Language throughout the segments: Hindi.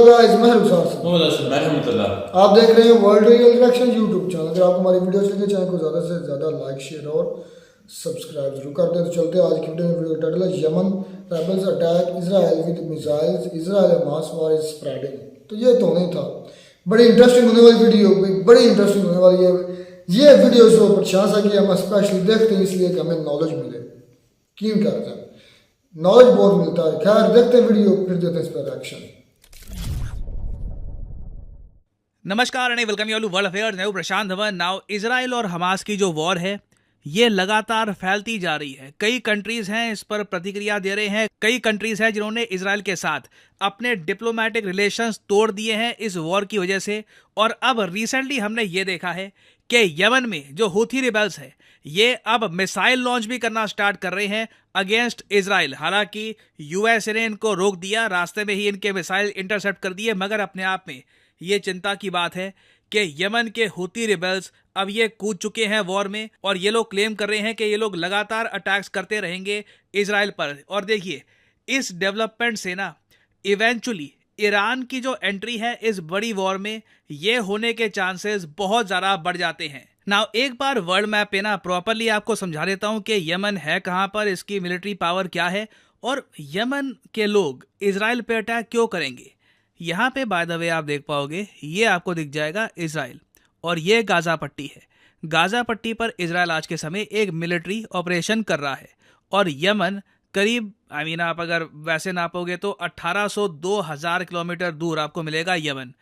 तो गाइस मैं आप देख रहे हैं world real reaction YouTube channel. अगर आपको हमारी वीडियो चाहिए चैनल को ज़्यादा से ज़्यादा लाइक शेयर और सब्सक्राइब जरूर कर दें। तो चलते हैं आज की वीडियो का टाइटल है Yemen rebels attack Israel with missiles, Israel Hamas war is spreading. तो ये तो नहीं था, बड़ी इंटरेस्टिंग होने वाली वीडियो, बड़ी इंटरेस्टिंग होने वाली है ये वीडियो। जो प्रशांत कि हम स्पेशली देखते हैं इसलिए कि हमें नॉलेज मिले, कीन करते हैं, नॉलेज बहुत मिलता है। खैर देखते हैं वीडियो, फिर देते हैं इस पर रिएक्शन। नमस्कार and welcome you all to world affairs. मैं हूं प्रशांत धवन। नाउ इजराइल और हमास की जो वॉर है ये लगातार फैलती जा रही है। कई कंट्रीज हैं इस पर प्रतिक्रिया दे रहे हैं। कई कंट्रीज हैं जिन्होंने इजराइल के साथ अपने डिप्लोमेटिक रिलेशंस तोड़ दिए हैं इस वॉर की वजह से। और अब रिसेंटली हमने ये देखा है कि यमन में जो हूथी रिबेल्स है ये अब मिसाइल लॉन्च भी करना स्टार्ट कर रहे हैं अगेंस्ट इजराइल। हालांकि यूएस ने इनको रोक दिया, रास्ते में ही इनके मिसाइल इंटरसेप्ट कर दिए, मगर अपने आप में ये चिंता की बात है कि यमन के हूती रिबेल्स अब ये कूद चुके हैं वॉर में और ये लोग क्लेम कर रहे हैं कि ये लोग लगातार अटैक्स करते रहेंगे इजराइल पर। और देखिए इस डेवलपमेंट से ना इवेंचुअली ईरान की जो एंट्री है इस बड़ी वॉर में ये होने के चांसेस बहुत ज़्यादा बढ़ जाते हैं। नाउ एक बार वर्ल्ड मैप पे ना प्रॉपरली आपको समझा देता हूँ कि यमन है कहाँ पर, इसकी मिलिट्री पावर क्या है और यमन के लोग इजराइल पे अटैक क्यों करेंगे। यहाँ पे बाय द वे आप देख पाओगे ये आपको दिख जाएगा इजराइल और ये गाजा पट्टी है। गाजा पट्टी पर इजराइल आज के समय एक मिलिट्री ऑपरेशन कर रहा है और यमन करीब आप अगर वैसे नापोगे तो 1800-2000 किलोमीटर दूर आपको मिलेगा यमन।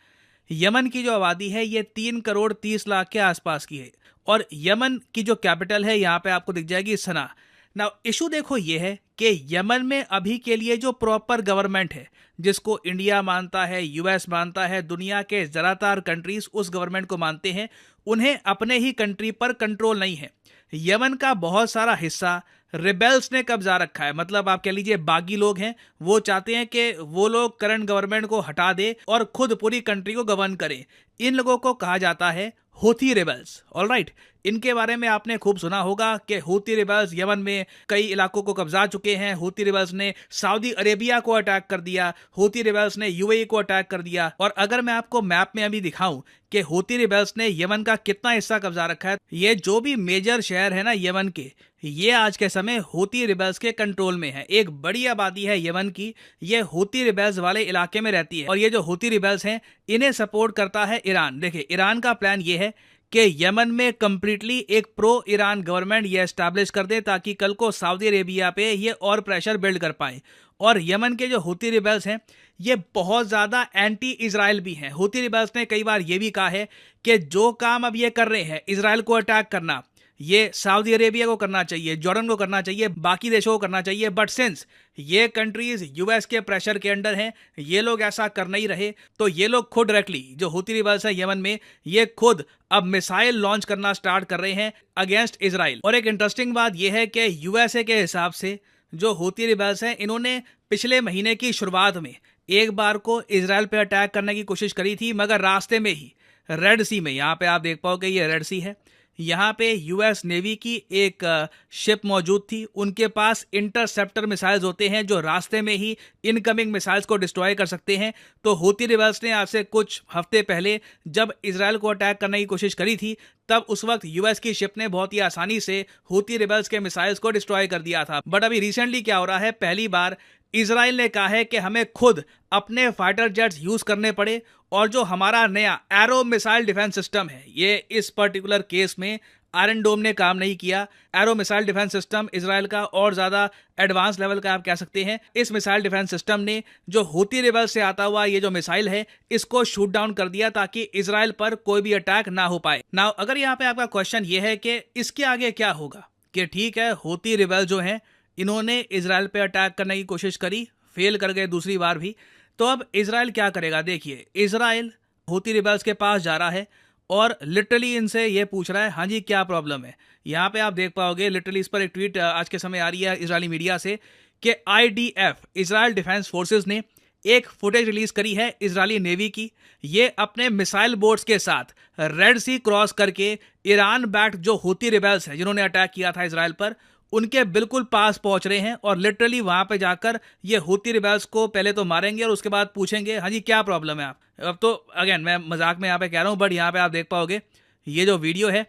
यमन की जो आबादी है ये 3 करोड़ 30 लाख के आसपास की है और यमन की जो कैपिटल है यहाँ पे आपको दिख जाएगी सना। नाउ इशू देखो ये है कि यमन में अभी के लिए जो प्रॉपर गवर्नमेंट है जिसको इंडिया मानता है, यूएस मानता है, दुनिया के ज़्यादातर कंट्रीज उस गवर्नमेंट को मानते हैं, उन्हें अपने ही कंट्री पर कंट्रोल नहीं है। यमन का बहुत सारा हिस्सा रिबेल्स ने कब्जा रखा है, मतलब आप कह लीजिए बागी लोग हैं, वो चाहते हैं कि वो लोग करंट गवर्नमेंट को हटा दे और खुद पूरी कंट्री को गवर्न करें। इन लोगों को कहा जाता है हूथी रिबेल्स। ऑलराइट, इनके बारे में आपने खूब सुना होगा कि हूथी रिबेल्स यमन में कई इलाकों को कब्जा चुके हैं। हूथी रिबेल्स ने सऊदी अरेबिया को अटैक कर दिया, हूथी रिबेल्स ने यूएई को अटैक कर दिया। और अगर मैं आपको मैप में अभी दिखाऊं कि हूथी रिबेल्स ने यमन का कितना हिस्सा कब्जा रखा है, ये जो भी मेजर शहर है ना यमन के, ये आज के समय हूथी रिबेल्स के कंट्रोल में है। एक बड़ी आबादी है यमन की, ये हूथी रिबेल्स वाले इलाके में रहती है और ये जो हूथी रिबेल्स हैं इन्हें सपोर्ट करता है ईरान। देखिए ईरान का प्लान ये है कि यमन में कंप्लीटली एक प्रो ईरान गवर्नमेंट ये एस्टैब्लिश कर दे ताकि कल को सऊदी अरेबिया पे ये और प्रेशर बिल्ड कर पाए। और यमन के जो हूथी रिबेल्स हैं ये बहुत ज़्यादा एंटी इजराइल भी हैं। हूथी रिबेल्स ने कई बार ये भी कहा है कि जो काम अब ये कर रहे हैं इजराइल को अटैक करना, ये सऊदी अरेबिया को करना चाहिए, जॉर्डन को करना चाहिए, बाकी देशों को करना चाहिए, बट सिंस ये कंट्रीज यूएस के प्रेशर के अंडर हैं, ये लोग ऐसा कर नहीं रहे, तो ये लोग खुद डायरेक्टली जो हूथी रिबेल्स है यमन में ये खुद अब मिसाइल लॉन्च करना स्टार्ट कर रहे हैं अगेंस्ट इजराइल। और एक इंटरेस्टिंग बात यह है कि यूएसए के हिसाब से जो हूथी रिबेल्स हैं इन्होंने पिछले महीने की शुरुआत में एक बार को इजराइल पे अटैक करने की कोशिश करी थी, मगर रास्ते में ही रेड सी में, यहाँ पे आप देख पाओगे ये रेड सी है, यहाँ पे यूएस नेवी की एक शिप मौजूद थी, उनके पास इंटरसेप्टर मिसाइल्स होते हैं जो रास्ते में ही इनकमिंग मिसाइल्स को डिस्ट्रॉय कर सकते हैं। तो हूथी रिबेल्स ने आज से कुछ हफ्ते पहले जब इजराइल को अटैक करने की कोशिश करी थी तब उस वक्त यूएस की शिप ने बहुत ही आसानी से हूथी रिबेल्स के मिसाइल्स को डिस्ट्रॉय कर दिया था। बट अभी रिसेंटली क्या हो रहा है, पहली बार इजराइल ने कहा है कि हमें खुद अपने फाइटर जेट्स यूज करने पड़े और जो हमारा नया एरो मिसाइल डिफेंस सिस्टम है ये इस पर्टिकुलर केस में आयरन डोम ने काम नहीं किया। Arrow missile defence system Israel का और ज़्यादा एडवांस लेवल का आप कह सकते हैं। इस मिसाइल डिफेंस सिस्टम ने जो हूथी रिबेल्स से आता हुआ ये जो मिसाइल है इसको शूट डाउन कर दिया ताकि इजराइल पर कोई भी अटैक ना हो पाए। नाउ अगर यहाँ पे आपका क्वेश्चन ये है कि इसके आगे क्या होगा, कि ठीक है हूथी रिबेल जो हैं इन्होंने इजराइल पे अटैक करने की कोशिश करी, फेल कर गए दूसरी बार भी, तो अब इजराइल क्या करेगा। देखिए इजराइल हूथी रिबेल्स के पास जा रहा है और लिटरली इनसे ये पूछ रहा है हाँ जी क्या प्रॉब्लम है। यहाँ पे आप देख पाओगे लिटरली इस पर एक ट्वीट आज के समय आ रही है इजरायली मीडिया से कि IDF इजराइल डिफेंस फोर्सेस ने एक फुटेज रिलीज करी है इजरायली नेवी की। ये अपने मिसाइल बोट्स के साथ रेड सी क्रॉस करके ईरान बैक्ड जो हूथी रिबेल्स है जिन्होंने अटैक किया था इजराइल पर उनके बिल्कुल पास पहुंच रहे हैं और लिटरली वहां पे जाकर ये हूती रिबेल्स को पहले तो मारेंगे और उसके बाद पूछेंगे हाँ जी क्या प्रॉब्लम है आप। अब तो अगेन मैं मजाक में यहाँ पे कह रहा हूँ, बट यहाँ पे आप देख पाओगे ये जो वीडियो है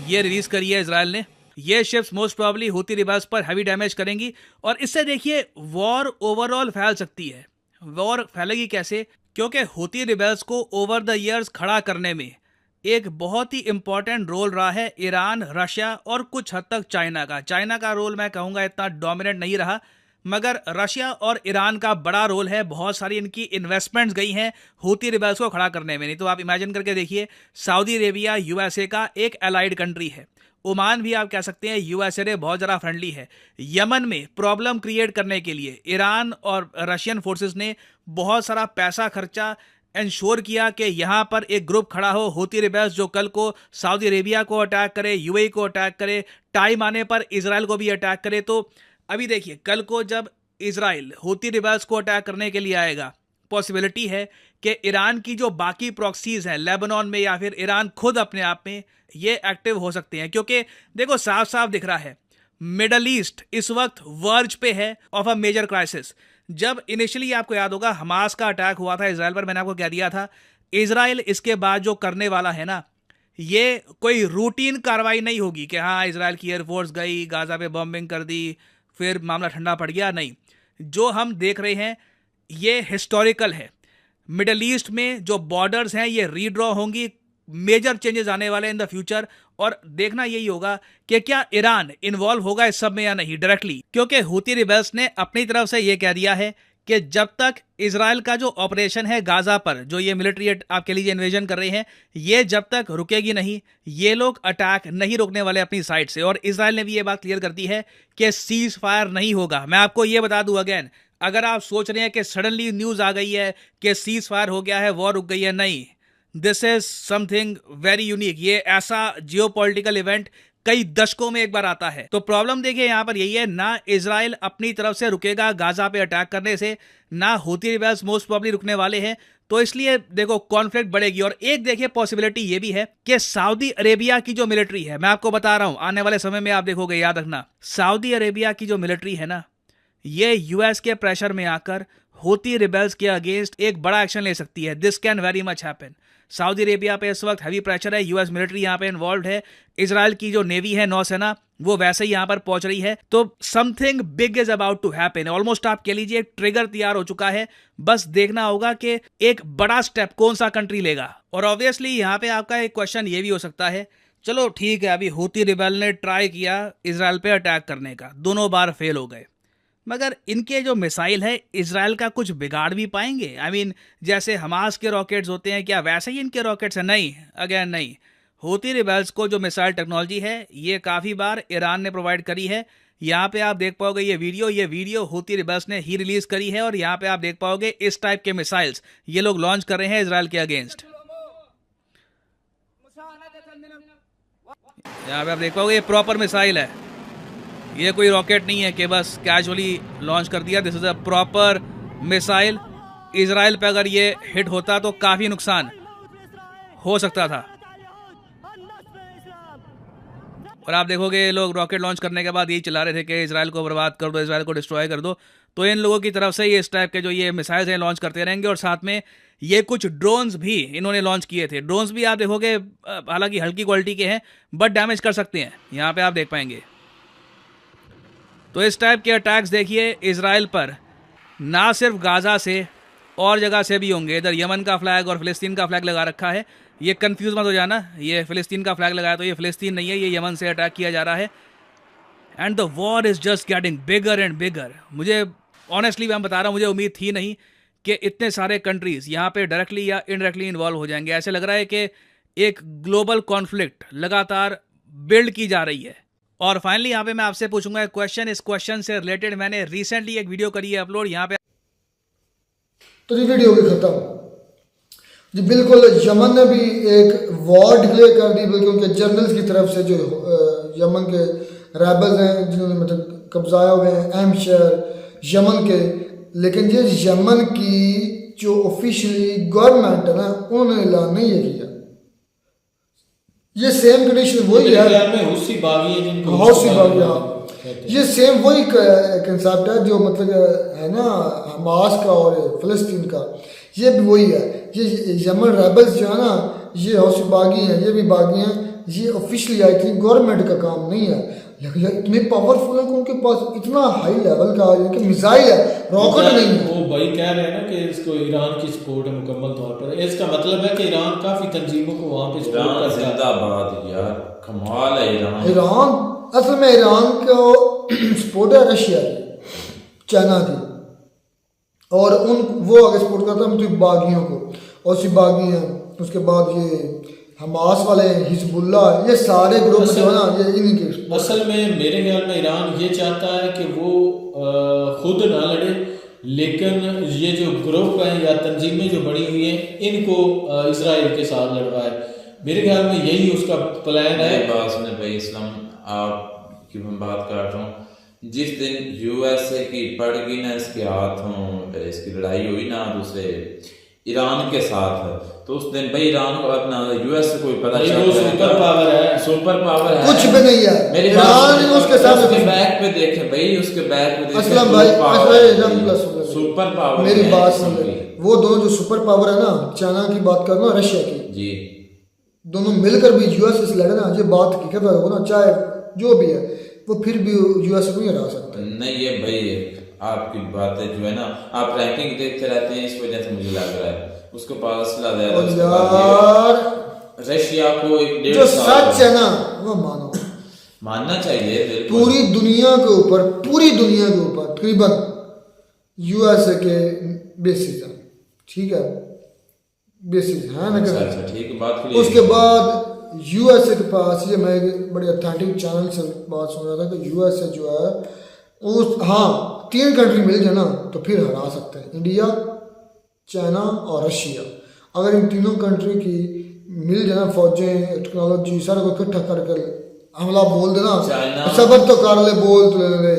ये रिलीज करी है इसराइल ने। ये ships most probably Houthi rebels पर हैवी डैमेज करेंगी और इससे देखिए वॉर ओवरऑल फैल सकती है। वॉर फैलेगी कैसे? क्योंकि हूती रिबेल्स को ओवर द ईयर्स खड़ा करने में एक बहुत ही इंपॉर्टेंट रोल रहा है ईरान, रशिया और कुछ हद तक चाइना का। चाइना का रोल मैं कहूँगा इतना डोमिनेंट नहीं रहा, मगर रशिया और ईरान का बड़ा रोल है। बहुत सारी इनकी इन्वेस्टमेंट्स गई हैं हूती रिबेल्स को खड़ा करने में। नहीं तो आप इमेजिन करके देखिए, सऊदी अरेबिया यूएसए का एक एलाइड कंट्री है। ओमान भी आप कह सकते हैं यूएसए से बहुत ज़्यादा फ्रेंडली है। यमन में प्रॉब्लम क्रिएट करने के लिए ईरान और रशियन फोर्सेस ने बहुत सारा पैसा खर्चा, इंश्योर किया कि यहाँ पर एक ग्रुप खड़ा हो हूती रिबेल्स जो कल को सऊदी अरेबिया को अटैक करे, यूएई को अटैक करे, टाइम आने पर इजराइल को भी अटैक करे। तो अभी देखिए कल को जब इजराइल हूती रिबेल्स को अटैक करने के लिए आएगा, पॉसिबिलिटी है कि ईरान की जो बाकी प्रॉक्सीज हैं लेबनान में या फिर ईरान खुद अपने आप में ये एक्टिव हो सकते हैं। क्योंकि देखो साफ साफ दिख रहा है मिडल ईस्ट इस वक्त वर्ज पे है ऑफ अ मेजर क्राइसिस। जब इनिशियली आपको याद होगा हमास का अटैक हुआ था इजराइल पर, मैंने आपको कह दिया था इजराइल इसके बाद जो करने वाला है ना, ये कोई रूटीन कार्रवाई नहीं होगी कि हाँ इजराइल की एयरफोर्स गई गाजा पे बॉम्बिंग कर दी फिर मामला ठंडा पड़ गया। नहीं, जो हम देख रहे हैं ये हिस्टोरिकल है। मिडल ईस्ट में जो बॉर्डर्स हैं ये रीड्रॉ होंगी, मेजर चेंजेस आने वाले इन द फ्यूचर। और देखना यही होगा कि क्या ईरान इन्वॉल्व होगा इस सब में या नहीं डायरेक्टली, क्योंकि हूती रिबेल्स ने अपनी तरफ से ये कह दिया है कि जब तक इजराइल का जो ऑपरेशन है गाजा पर, जो ये मिलिट्री आप कह लीजिए इन्वेजन कर रहे हैं, ये जब तक रुकेगी नहीं, ये लोग अटैक नहीं रोकने वाले अपनी साइड से। और इजराइल ने भी ये बात क्लियर कर दी है कि सीज फायर नहीं होगा। मैं आपको ये बता दूं अगेन, अगर आप सोच रहे हैं कि सडनली न्यूज आ गई है कि सीज फायर हो गया है, वॉर रुक गई है, नहीं, this is something very unique. ये ऐसा जियोपॉलिटिकल इवेंट कई दशकों में एक बार आता है। तो प्रॉब्लम देखिए यहां पर यही है, ना इजराइल अपनी तरफ से रुकेगा गाजा पे अटैक करने से, ना हूती रिबेल्स मोस्ट प्रॉब्ली रुकने वाले हैं। तो इसलिए देखो कॉन्फ्लिक्ट बढ़ेगी। और एक देखिए पॉसिबिलिटी ये भी है कि सऊदी अरेबिया की जो मिलिट्री है, मैं आपको बता रहा हूं आने वाले समय में आप देखोगे, याद रखना, सऊदी अरेबिया की जो मिलिट्री है ना, ये यूएस के प्रेशर में आकर हूती रिबेल्स के अगेंस्ट एक बड़ा एक्शन ले सकती है। This can very much happen. Saudi Arabia पे इस वक्त हैवी प्रेशर है, यूएस मिलिट्री यहाँ पे इन्वॉल्व है, इजराइल की जो नेवी है नौसेना वो वैसे ही यहाँ पर पहुंच रही है। तो something big is about to happen. Almost आप कह लीजिए एक ट्रिगर तैयार हो चुका है, बस देखना होगा कि एक बड़ा स्टेप कौन सा कंट्री लेगा। और ऑब्वियसली यहाँ पे आपका एक क्वेश्चन ये भी हो सकता है, चलो ठीक है अभी हूती रिबेल ने ट्राई किया इजराइल पे अटैक करने का, दोनों बार फेल हो गए, मगर इनके जो मिसाइल है इजराइल का कुछ बिगाड़ भी पाएंगे? आई मीन जैसे हमास के रॉकेट्स होते हैं क्या वैसे ही इनके रॉकेट्स हैं? नहीं, अगेन नहीं। हूती रिबेल्स को जो मिसाइल टेक्नोलॉजी है ये काफ़ी बार ईरान ने प्रोवाइड करी है। यहाँ पे आप देख पाओगे ये वीडियो हूती रिबेल्स ने ही रिलीज करी है और यहाँ पे आप देख पाओगे इस टाइप के मिसाइल्स ये लोग लॉन्च कर रहे हैं इजराइल के अगेंस्ट। यहाँ पे आप देख पाओगे ये प्रॉपर मिसाइल है, ये कोई रॉकेट नहीं है कि बस कैजुअली लॉन्च कर दिया। This is a proper missile. Israel पे अगर ये हिट होता तो काफ़ी नुकसान हो सकता था। और आप देखोगे ये लोग रॉकेट लॉन्च करने के बाद यही चला रहे थे कि इजराइल को बर्बाद कर दो, इजराइल को डिस्ट्रॉय कर दो। तो इन लोगों की तरफ से ये इस टाइप के जो ये मिसाइल्स हैं लॉन्च करते रहेंगे। और साथ में ये कुछ ड्रोन्स भी इन्होंने लॉन्च किए थे। ड्रोन्स भी आप देखोगे हालांकि हल्की क्वालिटी के हैं बट डैमेज कर सकते हैं, यहाँ पे आप देख पाएंगे। तो इस टाइप के अटैक्स देखिए इजराइल पर ना सिर्फ गाजा से और जगह से भी होंगे। इधर यमन का फ्लैग और फिलिस्तीन का फ्लैग लगा रखा है, ये कंफ्यूज मत हो जाना, ये फिलिस्तीन का फ्लैग लगाया तो ये फिलिस्तीन नहीं है, ये यमन से अटैक किया जा रहा है। And the war is just getting bigger and bigger. मुझे ऑनेस्टली मैं बता रहा हूँ, मुझे उम्मीद थी नहीं कि इतने सारे कंट्रीज यहाँ पे डायरेक्टली या इनडायरेक्टली इन्वॉल्व हो जाएंगे। ऐसे लग रहा है कि एक ग्लोबल कॉन्फ्लिक्ट लगातार बिल्ड की जा रही है। और फाइनली यहाँ पे मैं आपसे पूछूंगा एक क्वेश्चन, इस क्वेश्चन से रिलेटेड मैंने रिसेंटली एक वीडियो करी है अपलोड यहाँ पे। तो ये वीडियो भी खत्म जी। बिल्कुल यमन ने भी एक वॉर डिक्लेयर कर दी, बल्कि उनके जर्नल्स की तरफ से जो यमन के रैबल्स हैं जिन्होंने मतलब कब्जाए हुए हैं अहम शहर यमन के। लेकिन ये यमन की जो ऑफिशियली गवर्नमेंट है ना उन्होंने ऐलान नहीं ये किया। ये सेम कंडीशन वही है, हौसी बागी ये सेम वही कंसेप्ट है जो मतलब है ना हमास का और फ़लस्तीन का, ये भी वही है। ये यमन रेबल्स जो है ना, ये हौसी बागी हैं, ये भी बागी हैं। ये ऑफिशियली आई थिंक गवर्नमेंट का काम नहीं है, लेकिन यार इतने पावरफुल है कि उनके पास इतना हाई लेवल का कि मिसाइल है, रॉकेट नहीं है। वो भाई कह रहे हैं ना कि इसको ईरान की सपोर्ट है मुकम्मल तौर पर। इसका मतलब है कि ईरान काफी तंजीमों को वहाँ पे सपोर्ट ईरान करता है। जिंदाबाद यार, कमाल है ईरान। ईरान असल में ईरान को सपोर्ट है रशिया की, चाइना की, और उन वो आगे सपोर्ट करता है मतलब बागियों को, और सी बागी हैं। उसके बाद ये हमास वाले, हिजबुल्ला, ये सारे ग्रुप जो है ना ये इन्हीं के। असल में मेरे ख्याल में ईरान ये चाहता है कि वो खुद ना लड़े, लेकिन ये जो ग्रुप हैं या तंजीमें जो बनी हुई हैं इनको इजराइल के साथ लड़वाए। मेरे ख्याल में यही उसका प्लान है। बात सुने भाई इस्लाम, आपकी मैं बात कर रहा हूँ, जिस दिन यूएसए की पड़ गई ना इसके हाथों, इसकी लड़ाई हुई ना दूसरे ईरान के साथ, तो उस दिन भाई ईरान को अपना यूएसए को पता चला सुपर पावर है, सुपर पावर है, कुछ भी नहीं है। मेरी ईरान उसके साथ उसके बैक पे देखे भाई, उसके बैक पे देखे असलम भाई, सुपर पावर। मेरी बात सुन ले, वो दोनों जो सुपर पावर है ना, चाइना की बात करो ना, रशिया की, जी, दोनों मिलकर भी यूएसए से लड़े ना, ये बात हकीकत है ना, चाहे जो भी है वो फिर भी यूएसए को नहीं हरा सकते। नहीं ये भाई आपकी बातें जो है ना, आप रैंकिंग देखते रहते हैं, इस वजह से मुझे लग रहा है उसके पास असला यार रशिया को एक जो सच है ना वो मानो, मानना चाहिए बिल्कुल। पूरी दुनिया के ऊपर तकरीबन यूएसए के बेसिस हैं, ठीक है, बेसिस है ना। अच्छा ठीक बात के लिए उसके बाद यूएसए के पास, ये मैं बड़े ऑथेंटिक चैनल से बात सुन रहा था कि यूएसए जो है उस, हाँ 3 कंट्री मिल जाए ना तो फिर हरा सकते हैं, इंडिया, चाइना और रशिया। अगर इन तीनों कंट्री की मिल जाए ना फौजें, टेक्नोलॉजी, सारा कुछ इकट्ठा करके हमला बोल देना, सबर तो कर ले, बोल तो ले,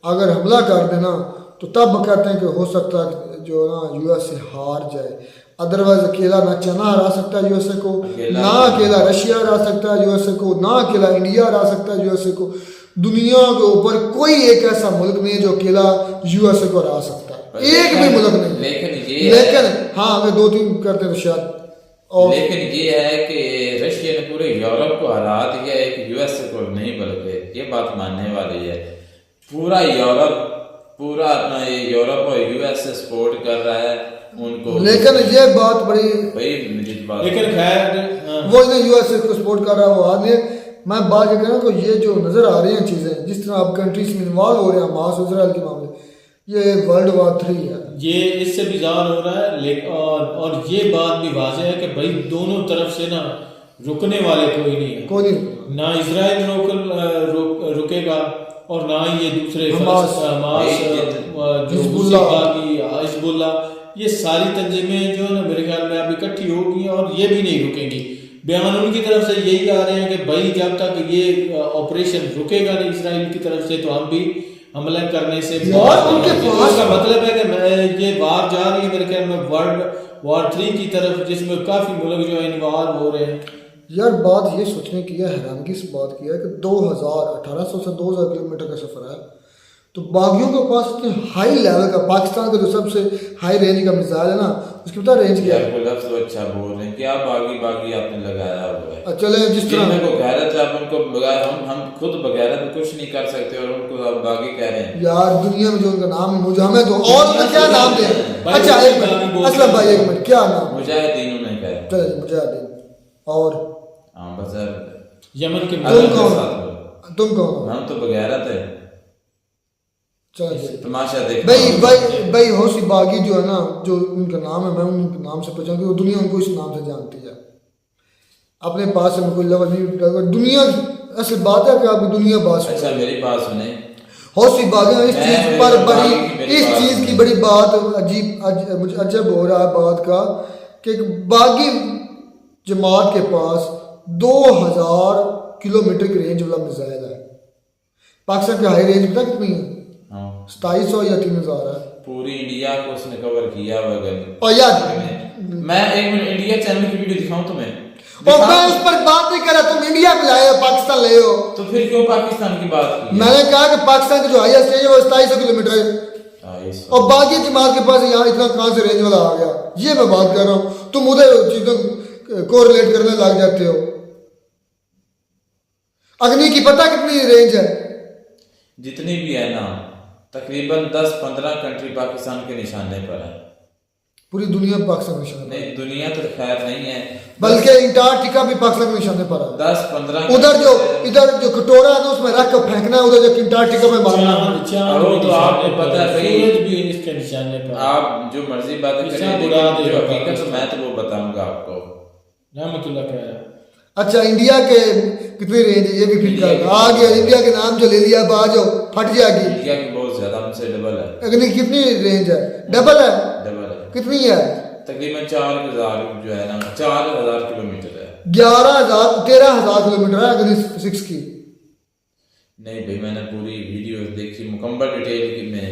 अगर हमला कर देना तो तब कहते हैं कि हो सकता है जो ना यूएसए हार जाए। अदरवाइज अकेला ना चाइना हरा सकता है यूएसए को, ना अकेला रशिया हरा सकता है यूएसए को, ना अकेला इंडिया हरा सकता है यूएसए को। दुनिया के ऊपर कोई एक ऐसा मुल्क नहीं है जो अकेला यूएसए को हरा सकता है, एक भी मुल्क नहीं। लेकिन हाँ अगर 2-3 करते तो शायद। और लेकिन ये है कि रशिया ने पूरे यूरोप को हरा दिया है, कि यूएसए को नहीं, बल्कि ये बात मानने वाली है। पूरा यूरोप, पूरा अपना ये यूरोप और यूएसए सपोर्ट कर रहा है उनको। लेकिन ये बात बड़ी भाई बात, लेकिन खैर वो इन्हें यूएसए को सपोर्ट कर रहा है, वो आदमी। मैं बात ये कह रहा हूँ कि ये जो नजर आ रही हैं चीजें, जिस तरह अब कंट्रीज में इन्वॉल्व हो रहे हैं हमास इजराइल के मामले, ये वर्ल्ड वॉर 3 है। ये इससे भी ज़्यादा हो रहा है, लेकिन और ये बात भी वाज़ेह है कि भाई दोनों तरफ से ना रुकने वाले कोई नहीं है, कोई नहीं, ना इजराइल रुकेगा और ना ही ये दूसरे हमास, जो हिजबुल्ला, ये सारी तंजीमें जो ना मेरे ख्याल में अब इकट्ठी होगी और ये भी नहीं रुकेंगी। बयान उनकी तरफ से यही आ रहे हैं कि भाई जब तक ये ऑपरेशन रुकेगा नहीं इजराइल की तरफ से तो हम भी हमला करने से उसका मतलब है कि ये वार जा रही है मेरे ख्याल में वर्ल्ड वॉर 3 की तरफ, जिसमें काफी मुल्क जो है इन्वॉल्व हो रहे हैं। यार बात ये सोचने की है, हैरानगी से बात की है कि 1800 से 2000 किलोमीटर का सफर है, तो बागियों के पास इतने हाई लेवल का, पाकिस्तान का जो सबसे हाई रेंज का मिसाइल है ना, उसकी पता रेंज क्या है? लफ्ज़ तो अच्छा बोल रहे हैं, क्या बागी आपने लगाया हुआ है। चले जिस तरह को गैरत है, आप उनको बगैर हम खुद बगैरत कुछ नहीं कर सकते और उनको आप बागी कह रहे हैं। यार दुनिया में जो उनका नाम है, मुझे हमें तो और उनका क्या नाम दे। अच्छा एक मिनट असलम भाई, एक मिनट, क्या नाम? मुजाहिदीन उन्हें कहा। चले मुजाहिदीन। और बस यमन के तुम कौन? हम तो बगैरत है। तमाशा देख भाई हौसी बागी जो है ना, जो उनका नाम है, मैं उनके नाम से पहचानती हूँ, दुनिया उनको इस नाम से जानती है। अपने पास से मैं कोई लफ्ज़ नहीं, दुनिया असल बात है कि आपकी दुनिया बात। अच्छा मेरी बात सुने, हौसी बागी इस चीज पर बड़ी, इस चीज की बड़ी बात अजीब, मुझे अजब हो रहा है बात का कि बागी जमात के पास 2000 किलोमीटर की रेंज वाला मिसाइल है। पाकिस्तान की हाई रेंज पता कितनी है? 2700 या 3000 है। पूरी इंडिया को उसने कवर किया। और यार मैं एक मिनट इंडिया चैनल की वीडियो दिखाऊं तुम्हें, और मैं उस पर बात नहीं कर रहा, तुम इंडिया में लाए हो, पाकिस्तान ले हो। तो फिर क्यों पाकिस्तान की बात की? मैंने कहा कि पाकिस्तान का जो हाईएस्ट रेंज है वो 2700 किलोमीटर है, और बाकी जमात के पास यहाँ इतना कहाँ से रेंज वाला आ गया, ये मैं बात कर रहा हूँ। तुम उधर चीजों को रिलेट करने लग जाते हो। अग्नि की पता कितनी रेंज है? जितनी भी है ना, तकरीबन 10-15 कंट्री पाकिस्तान के निशाने पर है। पूरी दुनिया पाकिस्तान के निशाने नहीं, दुनिया तो खैर नहीं है, बल्कि अंटार्कटिका भी पाकिस्तान के निशाने पर है। 10-15 इधर जो कटोरा है ना उसमें रख कर फेंकना है, उधर जो अंटार्कटिका में मारना है। वो तो आपको पता है भाई, सूरज भी इसके निशाने पर। आप जो मर्जी बातें करें, जो हकीकत तो मैं तो वो बताऊंगा आपको। रहमतुल्लाह कह रहा है। अच्छा, इंडिया के कितनी रेंज है ये भी फिर कर आ गया। इंडिया के नाम जो ले लिया, अब आ जाओ, फट जाएगी। इंडिया की बहुत ज्यादा, हमसे डबल है। अग्नि कितनी रेंज है? डबल है? डबल है। कितनी है? तकरीबन 4000 जो है ना, 4000 किलोमीटर है। 13,000 किलोमीटर है अग्नि 6 की। नहीं भाई, मैंने पूरी वीडियो देखी मुकम्मल डिटेल की में,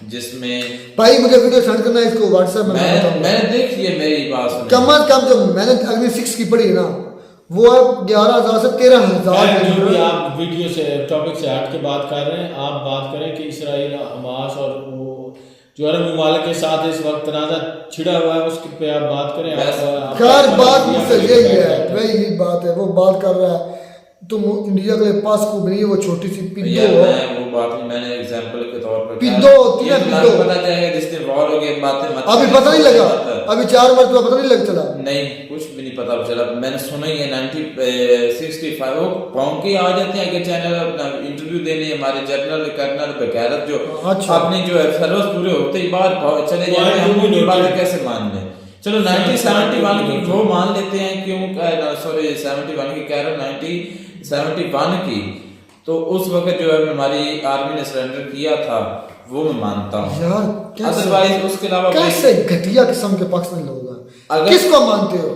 जिसमें भाई मुझे वीडियो सेंड करना है, इसको व्हाट्सएप में मैंने देखी है, मेरी बात सुनिए। कम से कम जो मैंने अग्नि 6 की पढ़ी है ना, वो है 11,000 से 13,000 जो भी किलोमीटर। आप वीडियो से टॉपिक से हट के बात कर रहे हैं, आप बात करें कि इसराइल हमास और वो जो अरब ममालिक के साथ इस वक्त तनाज़ा छिड़ा हुआ है, उसके पे आप बात करें। खैर बात मुझसे यही है, वही यही बात है। वो बात कर रहा है तुम इंडिया के पास को नहीं है, वो छोटी सी पिद्दो यार, है। मैं वो बात नहीं, मैंने एग्जांपल के तौर पर पिद्दो होती है, पिद्दो। पता चलेगा जिस दिन वॉर हो गई, बातें मत अभी पता नहीं लगा, अभी 4 मरतबा पता नहीं लग चला। नहीं, कुछ भी नहीं पता चला। मैंने सुना ही है 1965 वो कौन के आ जाते हैं कि चैनल अपना इंटरव्यू देने, हमारे जनरल कर्नल बगैरत जो अच्छा। अपनी जो है सर्विस पूरे होते ही बाहर चले जाते हैं, हम उनकी बातें कैसे मान लें? चलो 1971 की वो मान लेते हैं, क्यों सॉरी 71 की कह रहा हूँ, 1971 की, तो उस वक्त जो है हमारी आर्मी ने सरेंडर किया था, वो मैं मानता हूँ यार। अदरवाइज उसके अलावा कैसे घटिया किस्म के पाकिस्तानी लोग हैं, अगर- किसको मानते हो?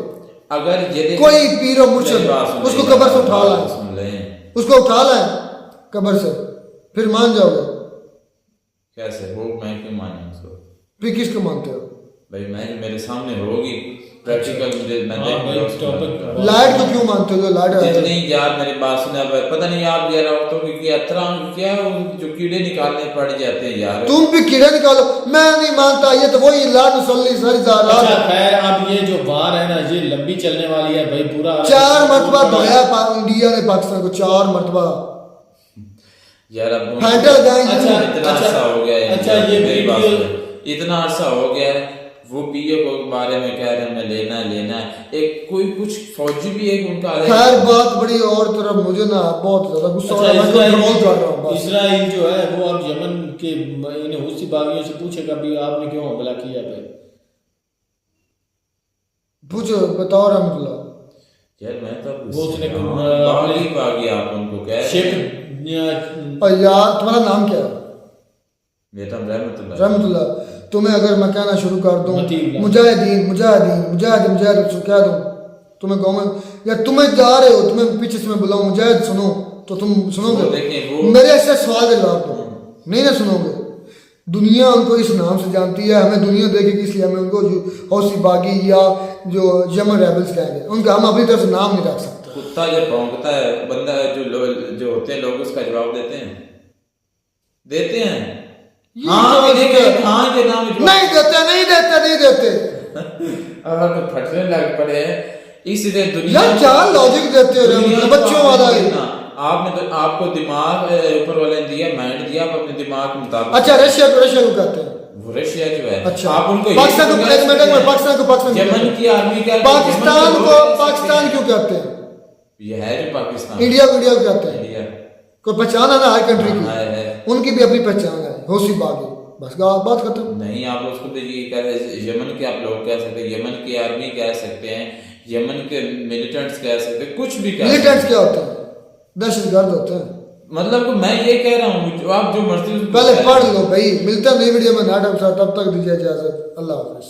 अगर ये कोई पीरो मुर्शिद उसको कब्र से उठा लाए, सुन लें, उसको उठा लाए कब्र से, फिर मान जाओगे? कैसे वो, मैं क्यों मानूं उसको? फिर किसको मानते हो? भाई मैं, मेरे सामने होगी प्रैक्टिकल, मुझे मैं हाँ, देखूंगा भाई, उसको। टॉपिक- लाइट को क्यों मानते हो? जो लाइट है जितनी यार मेरी बात सुना, पता नहीं आप यार औरतों की क्या तरह क्या जो कीड़े निकालने पड़ जाते हैं यार। तुम भी कीड़े निकालो, मैं नहीं मानता। ये तो वही लाट मुसल्ली सारी अच्छा खैर, अब ये जो वार है ना, ये लंबी चलने वाली है भाई। पूरा 4 मरतबा धोया इंडिया ने पाकिस्तान को, 4 मरतबा यार अब फाइटर गाय। अच्छा, इतना अरसा हो गया है। अच्छा, ये मेरी बात वीडियो- सुनो, इतना अरसा हो गया है, वो पीओ को बारे में कह रहे हैं हमें लेना है। एक कोई कुछ फौजी भी एक उनका खैर बात बड़ी और तरफ, मुझे ना बहुत ज्यादा गुस्सा हो रहा है, मैं कंट्रोल कर रहा हूँ बस। इसराइल जो है वो अब यमन के इन हूसी बागियों से पूछेगा भी आपने क्यों हमला किया भाई? पूछो, बताओ रहमतुल्लाह। यार मैं तो वो उसने बागी आप उनको कह रहे हैं। शिप और यार तुम्हारा नाम क्या है? बेटा रहमतुल्लाह। रहमतुल्लाह। तुम्हें अगर मैं कहना शुरू कर दूं मतीब। मुजाहिदीन मुजाहिदीन मुजाहिद मुजाहिद कह दूं, तुम्हें गाँव में या तुम्हें जा रहे हो, तुम्हें पीछे से मैं बुलाऊं मुजाहिद सुनो, तो तुम सुनोगे? देखिए वो मेरे ऐसे सवाल का जवाब दो, नहीं ना सुनोगे। दुनिया उनको इस नाम से जानती है, हमें दुनिया देखेगी, इसलिए हमें उनको हौसी बागी या जो यमन रेबल्स कहेंगे, उनका हम अपनी तरफ से नाम नहीं रख सकते। कुत्ता जब भौंकता है, बंदा जो होते हैं लोग उसका जवाब देते हैं हाँ नहीं देते नहीं देते। तो फटने लग पड़े हैं, इसलिए दुनिया यार क्या लॉजिक देते हो बच्चों वाला है। आपने तो आपको दिमाग ऊपर वाले ने दिया, माइंड दिया, आप अपने दिमाग के मुताबिक। अच्छा रशिया को कहते हैं, वो रशिया जो है। अच्छा आप उनको पाकिस्तान को पाकिस्तान यमन की आर्मी का पाकिस्तान क्यों कहते हैं? ये है जो पाकिस्तान। इंडिया को कहते हैं। इंडिया कोई पहचान है ना हर कंट्री की, है। उनकी भी अपनी पहचान है, हौसी बागी, बस बात खत्म। नहीं, आप उसको तो ये कह रहे हैं, यमन के आप लोग कह सकते हैं, यमन की आर्मी कह सकते हैं, यमन के मिलिटेंट्स कह सकते हैं, कुछ भी कह सकते मिलिटेंट्स क्या होते हैं? दहशतगर्द होते हैं। मतलब मैं ये कह रहा हूँ, आप जो मर्जी पहले पढ़ लो भाई। मिलता नहीं वीडियो में नाटक, तब तक दीजिए इजाजत। अल्लाह हाफिज।